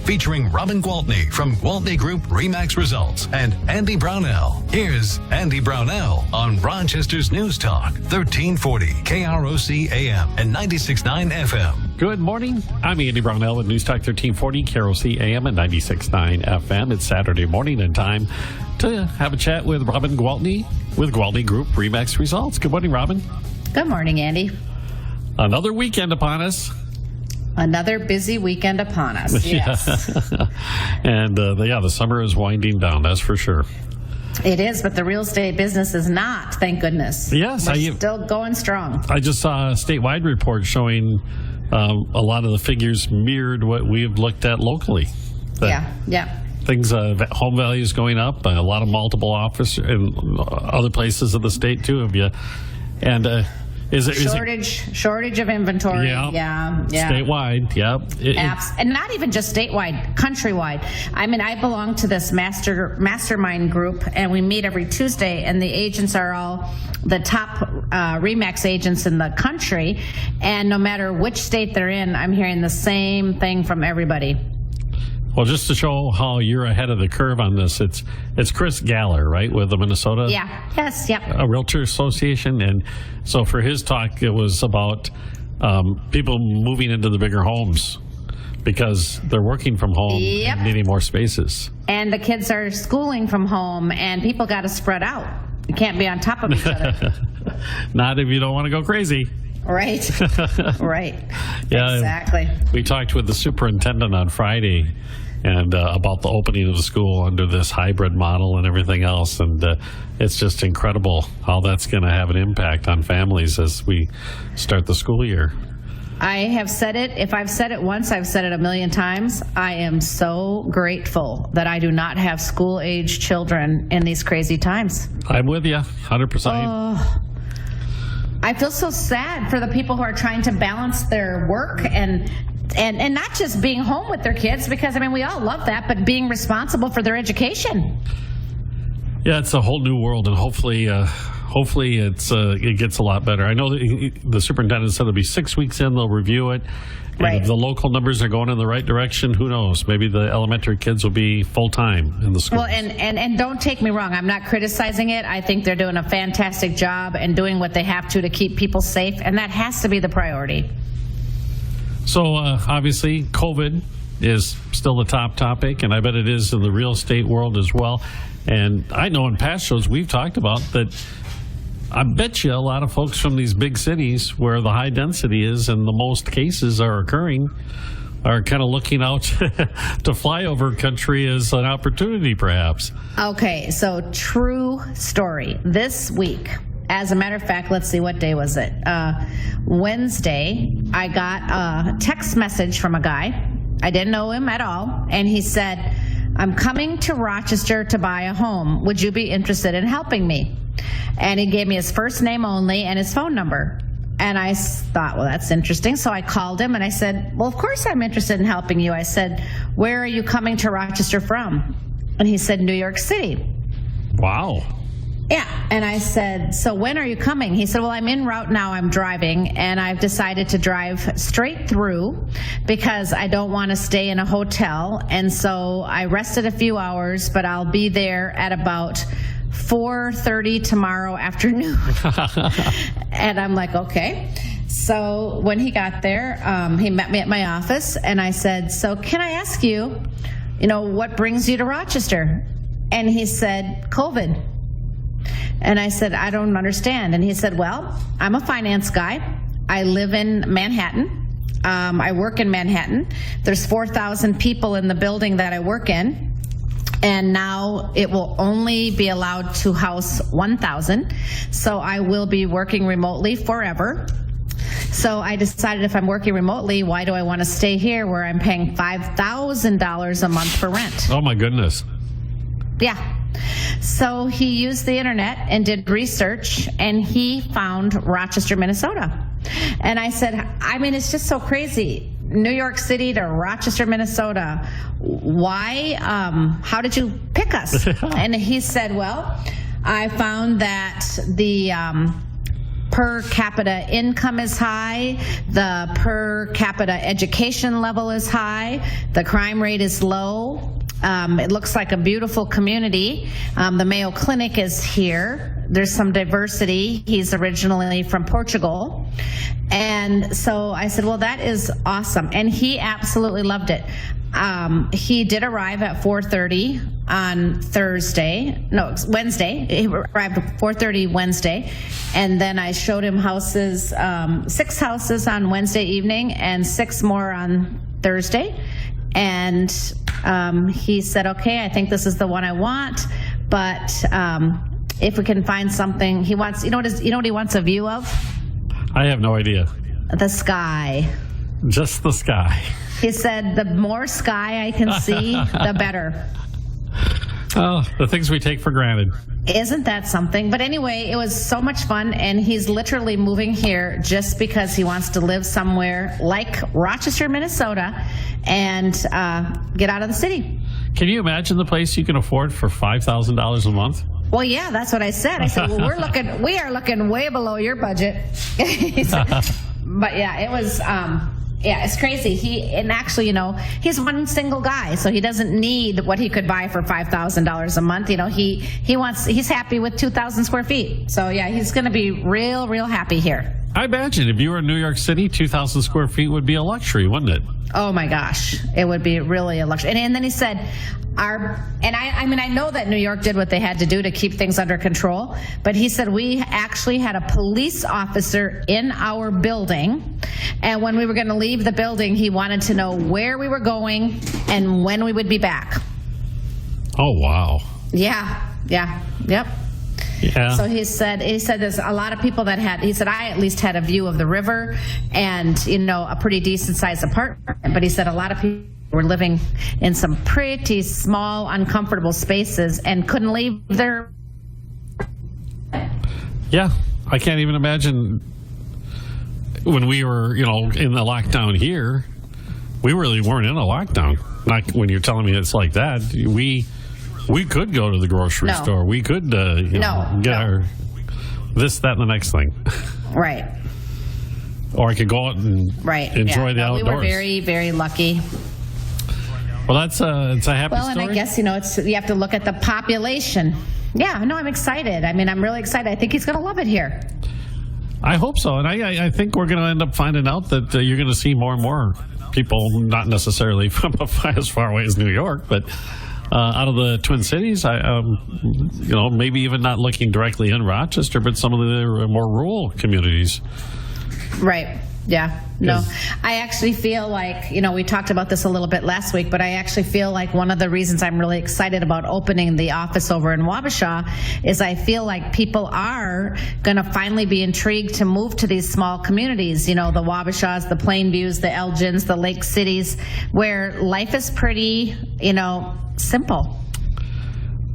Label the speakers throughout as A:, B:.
A: featuring Robin Gwaltney from Gwaltney Group-RE Results and Andy Brownell. Here's Andy Brownell on Rochester's News Talk, 1340 KROC AM and 96.9 FM.
B: Good morning. I'm Andy Brownell with News Talk 1340 KROC AM and 96.9 FM. It's Saturday morning and time to have a chat with Robin Gwaltney with Gwaltney Group-RE Results. Good morning, Robin.
C: Good morning, Andy.
B: Another weekend upon us.
C: Another busy weekend upon us, yes.
B: And the summer is winding down, that's for sure.
C: It is, but the real estate business is not, thank goodness.
B: Yes.
C: We're still going strong.
B: I just saw a statewide report showing a lot of the figures mirrored what we've looked at locally.
C: Yeah.
B: Things, home values going up, a lot of multiple office in other places of the state too. And
C: shortage of inventory. Yeah.
B: Statewide,
C: And not even just statewide, countrywide. I mean, I belong to this mastermind group, and we meet every Tuesday, and the agents are all the top RE/MAX agents in the country, and no matter which state they're in, I'm hearing the same thing from everybody.
B: Well, just to show how you're ahead of the curve on this, it's Chris Galler, right, with the Minnesota?
C: A
B: Realtor Association. And so for his talk, it was about people moving into the bigger homes because they're working from home and needing more spaces.
C: And the kids are schooling from home, and people got to spread out. You can't be on top of each other.
B: Not if you don't want to go crazy.
C: Right.
B: Yeah,
C: exactly.
B: We talked with the superintendent on Friday and about the opening of the school under this hybrid model and everything else. And it's just incredible how that's going to have an impact on families as we start the school year.
C: I have said it. If I've said it once, I've said it a million times. I am so grateful that I do not have school-age children in these crazy times.
B: I'm with you, 100%.
C: I feel so sad for the people who are trying to balance their work and not just being home with their kids, because, I mean, we all love that, but being responsible for their education.
B: Yeah, it's a whole new world, and hopefully it gets a lot better. I know that the superintendent said it'll be 6 weeks in, they'll review it.
C: Right.
B: If the local numbers are going in the right direction, who knows? Maybe the elementary kids will be full-time in the school.
C: Well, and don't take me wrong. I'm not criticizing it. I think they're doing a fantastic job and doing what they have to keep people safe, and that has to be the priority.
B: So, obviously, COVID is still the top topic, and I bet it is in the real estate world as well. And I know in past shows we've talked about that. I bet you a lot of folks from these big cities where the high density is and the most cases are occurring are kind of looking out to flyover country as an opportunity, perhaps. Okay,
C: so true story. This week, as a matter of fact, let's see, what day was it? Wednesday, I got a text message from a guy. I didn't know him at all, and he said, "I'm coming to Rochester to buy a home. Would you be interested in helping me?" And he gave me his first name only and his phone number. And I thought, well, that's interesting. So I called him and I said, well, of course I'm interested in helping you. I said, where are you coming to Rochester from? And he said, New York City.
B: Wow.
C: Yeah. And I said, so when are you coming? He said, well, I'm en route now. I'm driving, and I've decided to drive straight through because I don't want to stay in a hotel. And so I rested a few hours, but I'll be there at about 4:30 tomorrow afternoon. And I'm like, okay. So when he got there, he met me at my office, and I said, so can I ask you, what brings you to Rochester? And he said, COVID. And I said, I don't understand. And he said, well, I'm a finance guy. I live in Manhattan. I work in Manhattan. There's 4,000 people in the building that I work in. And now it will only be allowed to house 1,000. So I will be working remotely forever. So I decided if I'm working remotely, why do I want to stay here where I'm paying $5,000 a month for rent?
B: Oh, my goodness.
C: Yeah. So he used the internet and did research, and he found Rochester, Minnesota. And I said, it's just so crazy. New York City to Rochester, Minnesota. Why? How did you pick us? And he said, well, I found that per capita income is high, the per capita education level is high, the crime rate is low. It looks like a beautiful community. The Mayo Clinic is here. There's some diversity. He's originally from Portugal. And so I said, well, that is awesome. And he absolutely loved it. He did arrive at 4:30 on Wednesday. He arrived at 4:30 Wednesday. And then I showed him houses, 6 houses on Wednesday evening and 6 more on Thursday. And he said, okay, I think this is the one I want, but if we can find something, he wants, you know what he wants a view of?
B: I have no idea.
C: The sky.
B: Just the sky.
C: He said, the more sky I can see, the better.
B: Oh, the things we take for granted.
C: Isn't that something? But anyway, it was so much fun, and he's literally moving here just because he wants to live somewhere like Rochester, Minnesota, and get out of the city.
B: Can you imagine the place you can afford for $5,000 a month?
C: Well, yeah, that's what I said. I said, well, we are looking way below your budget. He said, but yeah, it was, yeah, it's crazy. And actually, he's one single guy, so he doesn't need what he could buy for $5,000 a month. He's happy with 2,000 square feet. So yeah, he's going to be real, real happy here.
B: I imagine if you were in New York City, 2,000 square feet would be a luxury, wouldn't it?
C: Oh my gosh, it would be really a luxury. And then he said, I know that New York did what they had to do to keep things under control, but he said we actually had a police officer in our building, and when we were going to leave the building, he wanted to know where we were going and when we would be back.
B: Oh, wow.
C: Yeah, yep.
B: Yeah.
C: So he said there's a lot of people that he said I at least had a view of the river and, a pretty decent sized apartment, but he said a lot of people were living in some pretty small, uncomfortable spaces and couldn't leave their... Yeah,
B: I can't even imagine when we were, in the lockdown here, we really weren't in a lockdown. Not when you're telling me it's like that. We could go to the grocery store. We could, get our this, that, and the next thing.
C: Right.
B: Or I could go out and enjoy the outdoors.
C: We were very, very lucky.
B: Well, it's a happy story.
C: Well, and I guess, you have to look at the population. Yeah, no, I'm excited. I'm really excited. I think he's going to love it here.
B: I hope so. And I think we're going to end up finding out that you're going to see more and more people, not necessarily from as far away as New York, but out of the Twin Cities, maybe even not looking directly in Rochester, but some of the more rural communities.
C: Right. Yeah. No, I actually feel like, we talked about this a little bit last week, but I actually feel like one of the reasons I'm really excited about opening the office over in Wabasha is I feel like people are going to finally be intrigued to move to these small communities, the Wabashas, the Plainviews, the Elgins, the Lake Cities, where life is pretty, simple.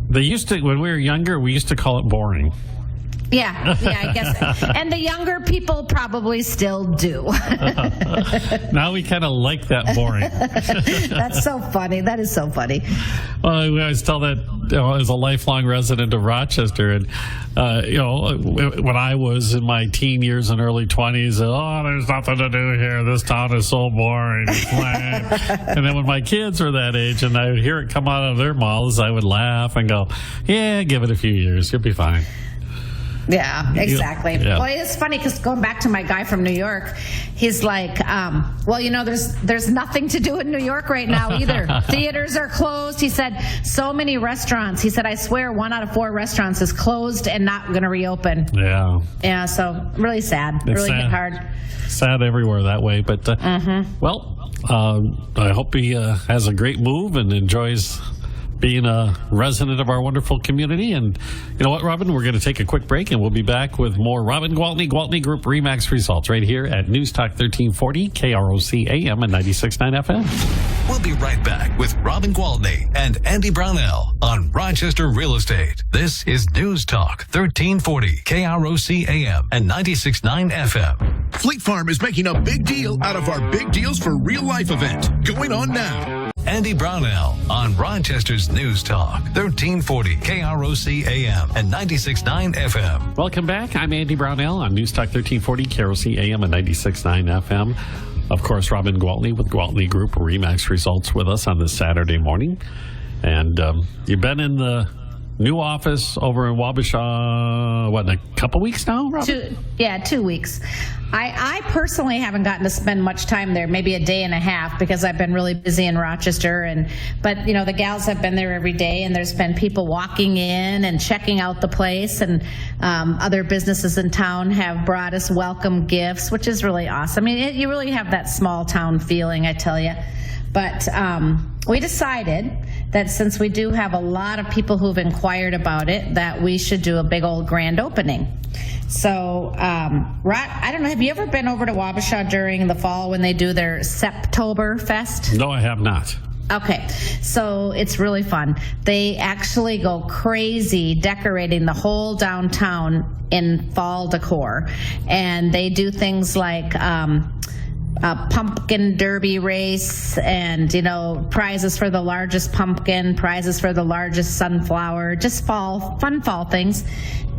B: They used to, when we were younger, we used to call it boring.
C: Yeah, I guess. And the younger people probably still do.
B: Now we kind of like that boring.
C: That's so funny. That is so funny.
B: Well, we always tell that as a lifelong resident of Rochester, and when I was in my teen years and early 20s, there's nothing to do here. This town is so boring. And then when my kids were that age and I would hear it come out of their mouths, I would laugh and go, yeah, give it a few years. You'll be fine.
C: Yeah, exactly.
B: Yeah.
C: Well, it's funny because going back to my guy from New York, he's like, there's nothing to do in New York right now either. Theaters are closed. He said so many restaurants. He said, I swear 1 out of 4 restaurants is closed and not going to reopen.
B: Yeah.
C: Yeah, so really sad.
B: It's
C: really
B: sad.
C: Hard.
B: Sad everywhere that way. But, I hope he has a great move and enjoys being a resident of our wonderful community. And you know what, Robin, we're going to take a quick break and we'll be back with more Robin Gwaltney Group-RE Max results right here at News Talk 1340 KROC AM and 96.9 FM.
A: We'll be right back with Robin Gwaltney and Andy Brownell on Rochester Real Estate. This is News Talk 1340 KROC AM and 96.9 FM.
D: Fleet Farm is making a big deal out of our Big Deals for Real Life event going on now.
A: Andy Brownell on Rochester's News Talk, 1340 KROC AM and 96.9 FM.
B: Welcome back. I'm Andy Brownell on News Talk 1340 KROC AM and 96.9 FM. Of course, Robin Gwaltney with Gwaltney Group-RE Results with us on this Saturday morning. And you've been in the new office over in Wabasha, in a couple weeks now, Robin?
C: 2 weeks. I personally haven't gotten to spend much time there, maybe a day and a half, because I've been really busy in Rochester. But the gals have been there every day, and there's been people walking in and checking out the place, and other businesses in town have brought us welcome gifts, which is really awesome. I mean, you really have that small town feeling, I tell you. But we decided that since we do have a lot of people who've inquired about it, that we should do a big old grand opening. So, I don't know, have you ever been over to Wabasha during the fall when they do their Septober Fest?
B: No, I have not.
C: Okay, so it's really fun. They actually go crazy decorating the whole downtown in fall decor. And they do things like a pumpkin derby race and, prizes for the largest pumpkin, prizes for the largest sunflower, just fun fall things.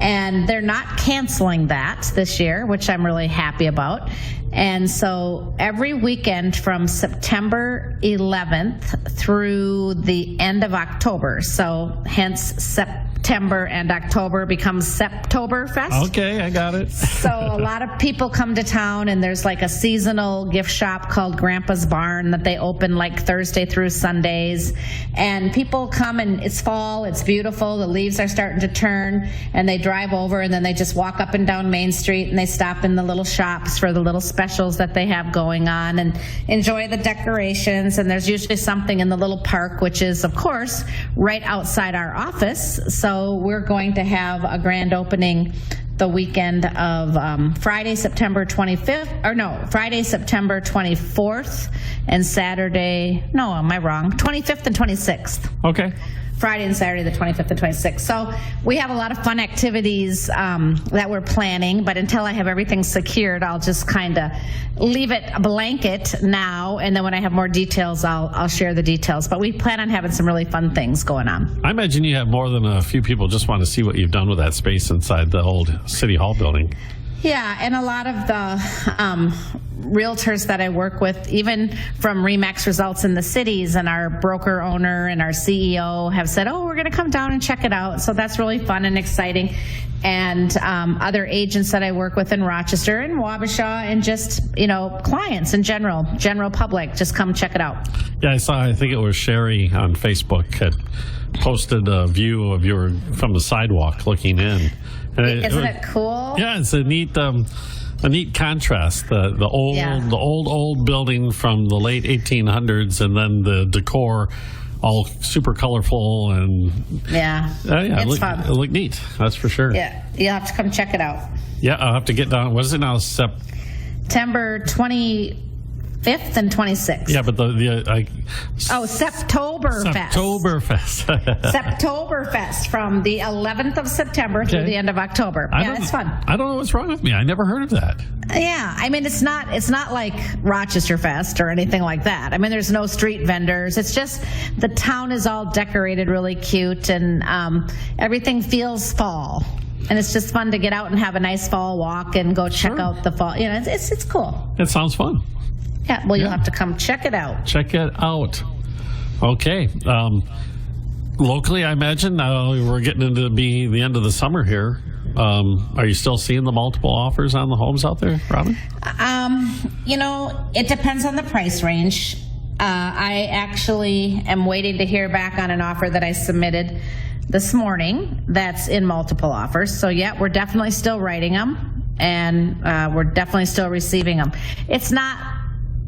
C: And they're not canceling that this year, which I'm really happy about. And so every weekend from September 11th through the end of October, so hence September and October becomes Septoberfest.
B: Okay, I got it.
C: So a lot of people come to town, and there's like a seasonal gift shop called Grandpa's Barn that they open like Thursday through Sundays. And people come, and it's fall, it's beautiful, the leaves are starting to turn, and they drive over, and then they just walk up and down Main Street, and they stop in the little shops for the little specials that they have going on and enjoy the decorations. And there's usually something in the little park, which is, of course, right outside our office. So we're going to have a grand opening the weekend of Friday, September 25th, Friday, September 24th, and 25th and 26th.
B: Okay.
C: Friday and Saturday, the 25th and 26th. So we have a lot of fun activities that we're planning, but until I have everything secured, I'll just kind of leave it a blanket now, and then when I have more details, I'll share the details. But we plan on having some really fun things going on.
B: I imagine you have more than a few people just want to see what you've done with that space inside the old City Hall building.
C: Yeah, and a lot of the realtors that I work with, even from RE/MAX Results in the cities, and our broker owner and our CEO have said, we're going to come down and check it out. So that's really fun and exciting. And other agents that I work with in Rochester and Wabasha, and just, clients in general public, just come check it out.
B: Yeah, I think it was Sherry on Facebook had posted a view of from the sidewalk looking in.
C: Isn't it cool?
B: Yeah, it's a neat contrast. The old building from the late 1800s, and then the decor, all super colorful and
C: it's fun.
B: It looked neat. That's for sure.
C: Yeah, you'll have to come check it out.
B: Yeah, I'll have to get down. What is it now?
C: September 25th and 26th.
B: Yeah, but
C: Septoberfest. Septoberfest from the 11th of September through the end of October. It's fun.
B: I don't know what's wrong with me. I never heard of that.
C: Yeah, I mean, it's not like Rochester Fest or anything like that. I mean, there's no street vendors. It's just the town is all decorated really cute, and everything feels fall. And it's just fun to get out and have a nice fall walk and go check out the fall. It's cool.
B: It sounds fun.
C: Yeah, well, you'll have to come check it out.
B: Check it out. Okay. Locally, I imagine we're getting into the end of the summer here. Are you still seeing the multiple offers on the homes out there, Robin?
C: It depends on the price range. I actually am waiting to hear back on an offer that I submitted this morning that's in multiple offers. So, yeah, we're definitely still writing them, and we're definitely still receiving them. It's not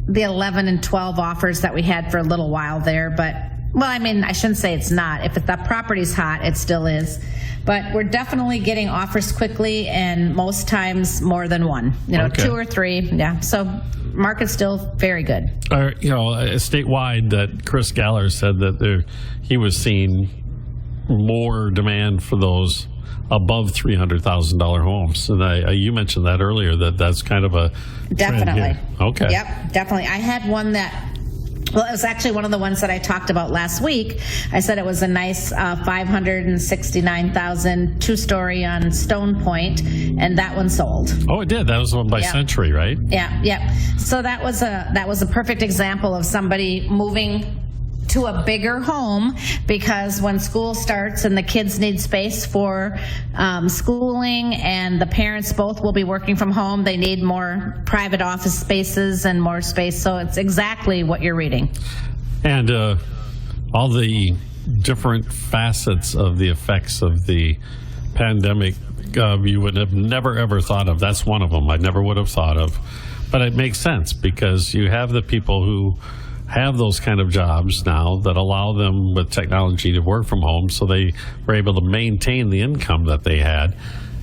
C: the 11 and 12 offers that we had for a little while there, but, well, I mean, I shouldn't say it's not. If the property's hot, it still is. But we're definitely getting offers quickly, and most times more than one, okay. 2 or 3. Yeah. So market's still very good.
B: Statewide, that Chris Galler said that he was seeing more demand for those above $300,000 homes. And you mentioned that earlier, that's kind of a
C: definitely.
B: Trend here. Okay.
C: Yep, definitely. I had one that Well, it was actually one of the ones that I talked about last week. I said it was a nice 569,000 two-story on Stone Point, and that one sold.
B: Oh, it did. That was one by Century, right?
C: Yeah. So that was a perfect example of somebody moving to a bigger home, because when school starts and the kids need space for schooling, and the parents both will be working from home, they need more private office spaces and more space. So it's exactly what you're reading.
B: And all the different facets of the effects of the pandemic you would have never, ever thought of. That's one of them I never would have thought of. But it makes sense, because you have the people who have those kind of jobs now that allow them with technology to work from home, so they were able to maintain the income that they had.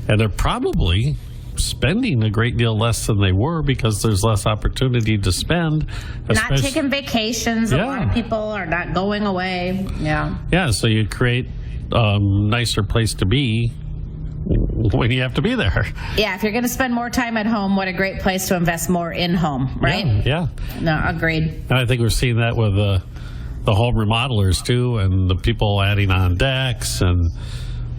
B: And they're probably spending a great deal less than they were, because there's less opportunity to spend.
C: Not taking vacations. A lot of people are not going away. Yeah,
B: so you create a nicer place to be when you have to be there.
C: Yeah, if you're going to spend more time at home, what a great place to invest more in home, right?
B: Yeah.
C: No, agreed.
B: And I think we're seeing that with the home remodelers too, and the people adding on decks, and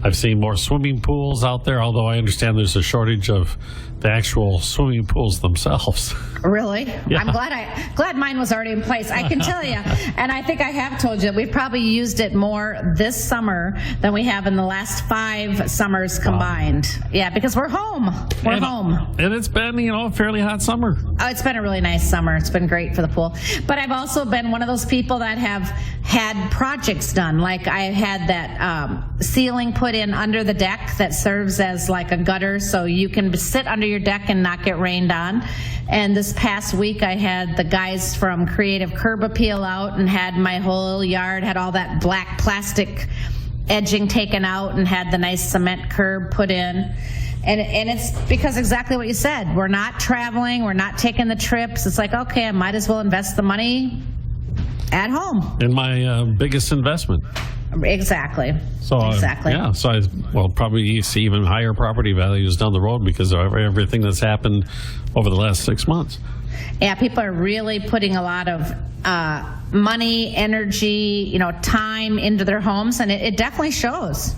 B: I've seen more swimming pools out there, although I understand there's a shortage of the actual swimming pools themselves.
C: Really?
B: Yeah.
C: I'm glad mine was already in place. I can tell you, and I think I have told you, we've probably used it more this summer than we have in the last 5 summers combined. Wow. Yeah, because we're home. We're home.
B: And it's been, a fairly hot summer.
C: Oh, it's been a really nice summer. It's been great for the pool. But I've also been one of those people that have had projects done. Like I had that ceiling put in under the deck that serves as like a gutter, so you can sit under your deck and not get rained on. And this past week I had the guys from Creative Curb Appeal out and had my whole yard, had all that black plastic edging taken out and had the nice cement curb put in. And it's because exactly what you said. We're not traveling. We're not taking the trips. It's like, okay, I might as well invest the money at home.
B: In my biggest investment.
C: Exactly.
B: Exactly. So I will probably see even higher property values down the road because of everything that's happened over the last 6 months.
C: Yeah, people are really putting a lot of money, energy, time into their homes, and it definitely shows.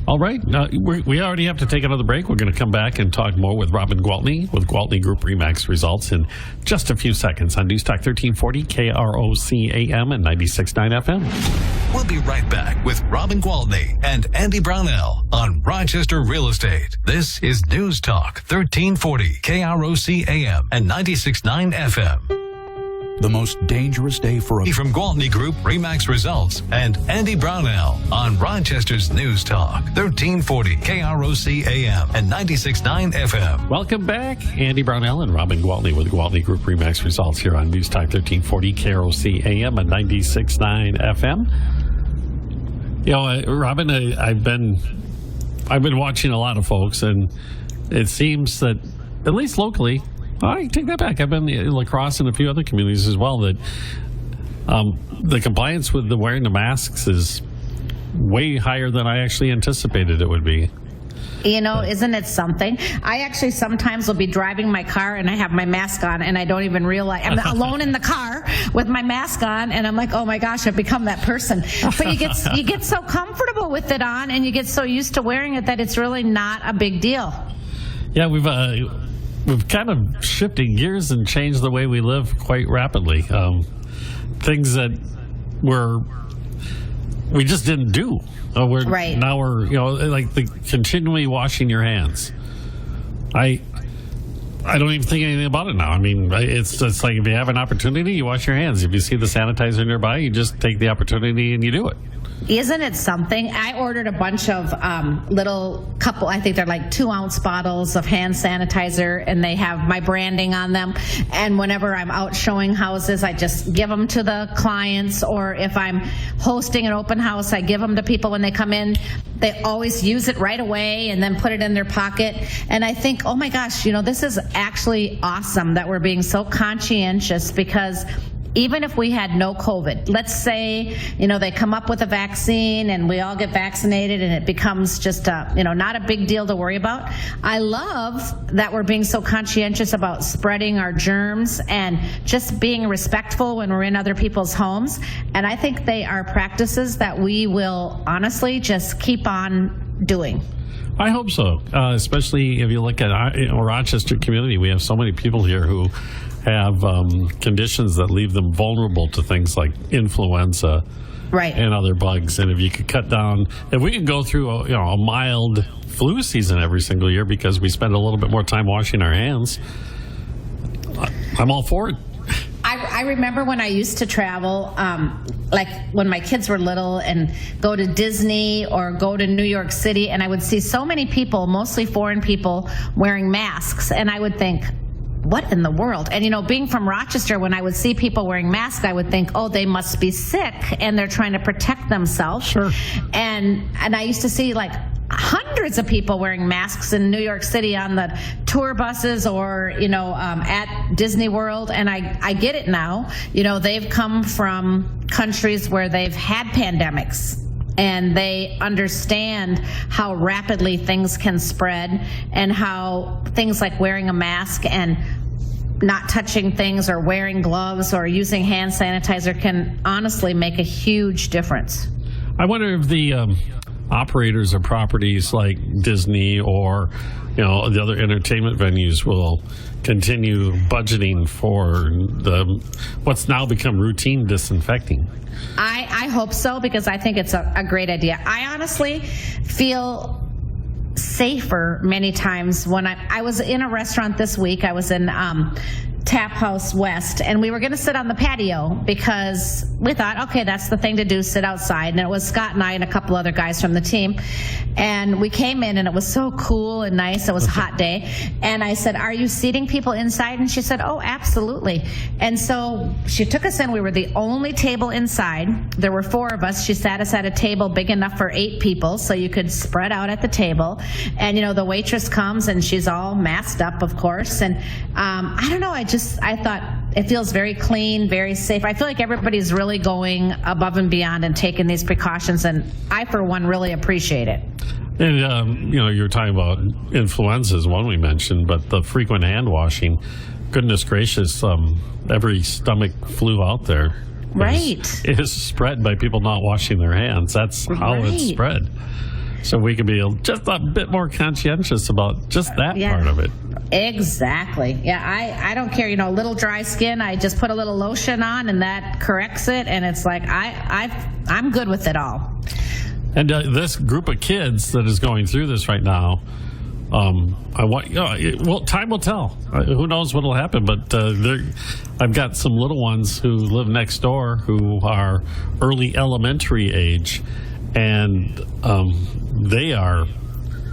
B: All right. We already have to take another break. We're going to come back and talk more with Robin Gwaltney with Gwaltney Group-RE results in just a few seconds on News Talk 1340 KROC AM and 96.9 FM.
A: We'll be right back with Robin Gwaltney and Andy Brownell on Rochester Real Estate. This is News Talk 1340 KROC AM and 96.9 FM.
D: The most dangerous day for a...
A: From Gwaltney Group-RE results and Andy Brownell on Rochester's News Talk 1340 KROC AM and 96.9 FM.
B: Welcome back. Andy Brownell and Robin Gwaltney with Gwaltney Group-RE results here on News Talk 1340 KROC AM and 96.9 FM. Robin, I've been watching a lot of folks, and it seems that at least locally, I take that back. I've been in La Crosse and a few other communities as well, that the compliance with the wearing the masks is way higher than I actually anticipated it would be.
C: Isn't it something? I actually sometimes will be driving my car and I have my mask on and I don't even realize. I'm alone in the car with my mask on and I'm like, oh my gosh, I've become that person. But you get so comfortable with it on and you get so used to wearing it that it's really not a big deal.
B: Yeah, we've kind of shifted gears and changed the way we live quite rapidly. Things that we just didn't do.
C: Right.
B: Now we're, like the continually washing your hands. I don't even think anything about it now. I mean, it's like if you have an opportunity, you wash your hands. If you see the sanitizer nearby, you just take the opportunity and you do it.
C: Isn't it something? I ordered a bunch of I think they're like 2-ounce bottles of hand sanitizer, and they have my branding on them. And whenever I'm out showing houses, I just give them to the clients, or if I'm hosting an open house, I give them to people when they come in. They always use it right away and then put it in their pocket. And I think, oh my gosh, this is actually awesome that we're being so conscientious, because even if we had no COVID, let's say, they come up with a vaccine and we all get vaccinated and it becomes just not a big deal to worry about. I love that we're being so conscientious about spreading our germs and just being respectful when we're in other people's homes. And I think they are practices that we will honestly just keep on doing.
B: I hope so, especially if you look at our Rochester community. We have so many people here who have conditions that leave them vulnerable to things like influenza,
C: right,
B: and other bugs. And if you could cut down, if we could go through a mild flu season every single year because we spend a little bit more time washing our hands, I'm all for it.
C: I remember when I used to travel, like when my kids were little, and go to Disney or go to New York City, and I would see so many people, mostly foreign people, wearing masks, and I would think, what in the world? And being from Rochester, when I would see people wearing masks, I would think, oh, they must be sick and they're trying to protect themselves.
B: Sure.
C: And I used to see like hundreds of people wearing masks in New York City on the tour buses or at Disney World, and I get it now. They've come from countries where they've had pandemics, and they understand how rapidly things can spread and how things like wearing a mask and not touching things or wearing gloves or using hand sanitizer can honestly make a huge difference.
B: I wonder if the operators of properties like Disney or the other entertainment venues will continue budgeting for what's now become routine disinfecting.
C: I hope so, because I think it's a great idea. I honestly feel safer many times when I was in a restaurant this week. I was in Tap House West, and we were going to sit on the patio because we thought, okay, that's the thing to do, sit outside. And it was Scott and I and a couple other guys from the team. And we came in, and it was so cool and nice. It was a hot day. And I said, are you seating people inside? And she said, oh, absolutely. And so she took us in. We were the only table inside. There were 4 of us. She sat us at a table big enough for 8 people, so you could spread out at the table. And, the waitress comes, and she's all masked up, of course. And I don't know, I thought it feels very clean, very safe. I feel like everybody's really going above and beyond and taking these precautions, and I, for one, really appreciate it.
B: And, you're talking about influenza is one we mentioned, but the frequent hand washing, goodness gracious, every stomach flu out there is spread by people not washing their hands. That's how it's spread. So we can be just a bit more conscientious about just that part of it.
C: Exactly. Yeah, I don't care. Little dry skin, I just put a little lotion on, and that corrects it. And it's like I'm good with it all.
B: And this group of kids that is going through this right now, time will tell. Who knows what will happen? But I've got some little ones who live next door who are early elementary age, and they are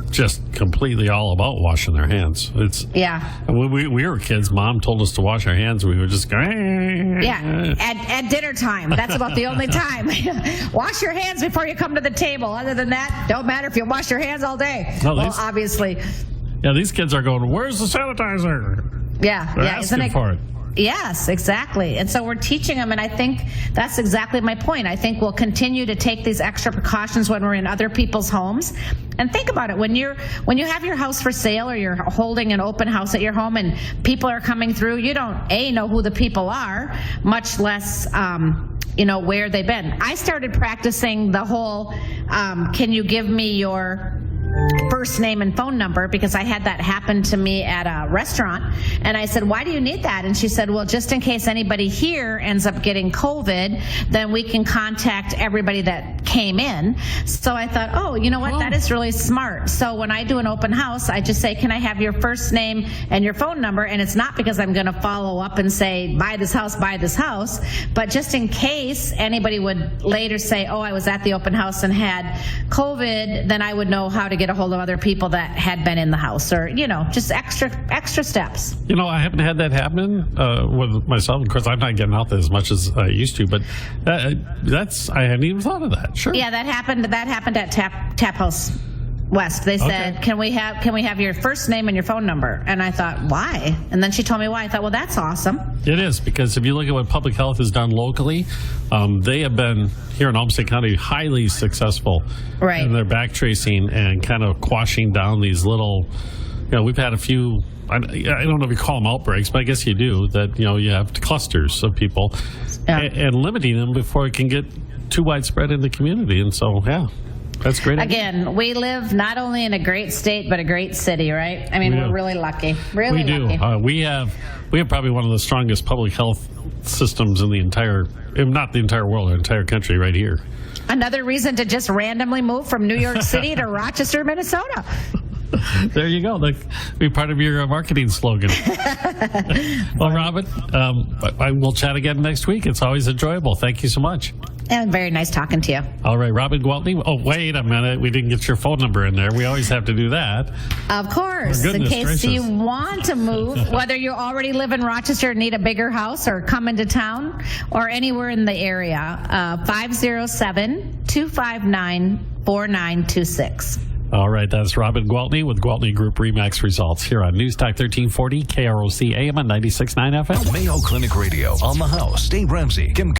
B: just completely all about washing their hands. When we were kids, Mom told us to wash our hands. We would just go,
C: at dinner time. That's about the only time. Wash your hands before you come to the table. Other than that, don't matter if you wash your hands all day.
B: No,
C: obviously.
B: Yeah, these kids are going, where's the sanitizer? They're asking for it.
C: Yes, exactly. And so we're teaching them, and I think that's exactly my point. I think we'll continue to take these extra precautions when we're in other people's homes. And think about it, when you have your house for sale or you're holding an open house at your home and people are coming through, you don't know who the people are, much less where they've been. I started practicing the whole can you give me your first name and phone number, because I had that happen to me at a restaurant. And I said, why do you need that? And she said, well, just in case anybody here ends up getting COVID, then we can contact everybody that came in. So I thought, oh, you know what? That is really smart. So when I do an open house, I just say, can I have your first name and your phone number? And it's not because I'm going to follow up and say, buy this house, but just in case anybody would later say, oh, I was at the open house and had COVID, then I would know how to get a hold of other people that had been in the house, or just extra steps.
B: I haven't had that happen with myself. Of course, I'm not getting out there as much as I used to, but I hadn't even thought of that. Sure.
C: Yeah, that happened at Tap House. West. They said,
B: Okay.
C: can we have your first name and your phone number? And I thought, why? And then she told me why. I thought, well, that's awesome.
B: It is, because if you look at what public health has done locally, they have been, here in Olmsted County, highly successful
C: Right.
B: in their back tracing and kind of quashing down these little, we've had a few, I don't know if you call them outbreaks, but I guess you do, that, you have clusters of people
C: Yeah.
B: and limiting them before it can get too widespread in the community. And so, that's great.
C: Again, we live not only in a great state, but a great city, right? I mean,
B: We
C: we're
B: do.
C: really lucky. Really
B: We do.
C: lucky.
B: We have probably one of the strongest public health systems in the entire, if not the entire world, the entire country right here.
C: Another reason to just randomly move from New York City to Rochester, Minnesota.
B: There you go. That be part of your marketing slogan. Well, Robin, I will chat again next week. It's always enjoyable. Thank you so much.
C: And very nice talking to you.
B: All right, Robin Gwaltney. Oh, wait a minute. We didn't get your phone number in there. We always have to do that.
C: Of course.
B: Oh,
C: In
B: goodness
C: case
B: gracious.
C: you want to move, whether you already live in Rochester and need a bigger house or come into town or anywhere in the area, 507-259-4926.
B: All right, that's Robin Gwaltney with Gwaltney Group-RE Max Results here on News Talk 1340 KROC AM on 96.9 FM.
A: Mayo Clinic Radio on the House. Dave Ramsey, Kim